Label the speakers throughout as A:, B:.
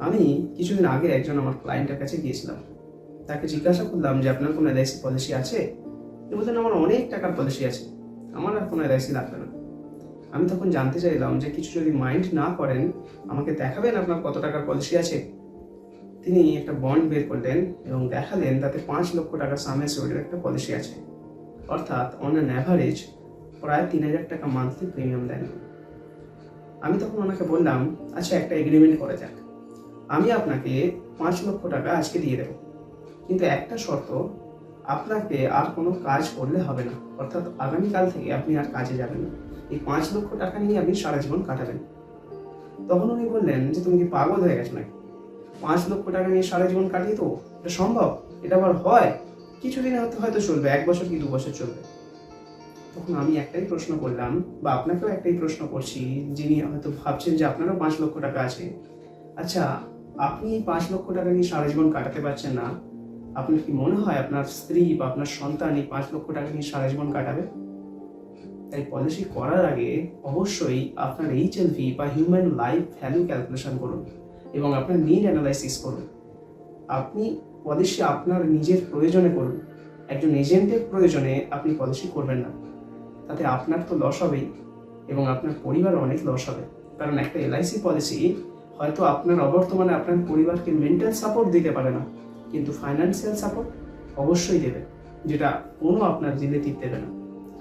A: আমি কিছুদিন আগে একজন আমার ক্লায়েন্টের কাছে গিয়েছিলাম। তাকে জিজ্ঞাসা করলাম যে আপনার কোনো এলআইসি পলিসি আছে? তিনি বললেন আমার অনেক টাকার পলিসি আছে, আমার আর কোনো এলআইসি লাগবে না। আমি তখন জানতে চাইলাম যে কিছু যদি মাইন্ড না করেন আমাকে দেখাবেন আপনার কত টাকার পলিসি আছে। তিনি একটা বন্ড বের করলেন এবং দেখালেন তাতে 5 লক্ষ টাকা সাম অ্যাসিওর্ডের একটা পলিসি আছে, অর্থাৎ অন অ্যান অ্যাভারেজ প্রায় 3,000 টাকা মান্থলি প্রিমিয়াম দেন। আমি তখন ওনাকে বললাম, আচ্ছা একটা এগ্রিমেন্ট করা যাক, আমি আপনাকে 5 লক্ষ টাকা আজকে দিয়ে দেবো, কিন্তু একটা শর্ত, আপনাকে আর কোনো কাজ করলে হবে না, অর্থাৎ আগামীকাল থেকে আপনি আর কাজে যাবেন না, এই 5 লক্ষ টাকা নিয়ে আপনি সারা জীবন কাটাবেন। তখন উনি বললেন যে তুমি কি পাগল হয়ে গেছো নাকি? 5 লক্ষ টাকা নিয়ে সারা জীবন কাটিয়ে তো এটা সম্ভব? এটা আবার হয়? কিছুদিন হয়তো চলবে, 1 বছর কি 2 বছর চলবে। তখন আমি একটাই প্রশ্ন করলাম, বা আপনাকেও একটাই প্রশ্ন করছি, যিনি হয়তো ভাবছেন যে আপনারও 5 লক্ষ টাকা আছে। আচ্ছা, আপনি এই 5 লক্ষ টাকা নিয়ে সারা জীবন কাটাতে পারছেন না, আপনার কি মনে হয় আপনার স্ত্রী বা আপনার সন্তান এই 5 লক্ষ টাকা নিয়ে সারা জীবন কাটাবে? তাই পলিসি করার আগে অবশ্যই আপনার HLV বা হিউম্যান লাইফ ভ্যালু ক্যালকুলেশন করুন এবং আপনার নিড অ্যানালাইসিস করুন। আপনি পলিসি আপনার নিজের প্রয়োজনে করুন, একজন এজেন্টের প্রয়োজনে আপনি পলিসি করবেন না। তাতে আপনার তো লস হবেই এবং আপনার পরিবারও অনেক লস হবে। কারণ একটা এলআইসি পলিসি হয়তো আপনার অবর্তমানে আপনার পরিবারকে মেন্টাল সাপোর্ট দিতে পারে না, কিন্তু ফাইন্যান্সিয়াল সাপোর্ট অবশ্যই দেবে, যেটা কোনো আপনার রিলেটিভ দেবে না।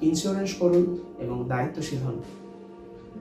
A: ইন্স্যুরেন্স করুন এবং দায়িত্বশীল হন।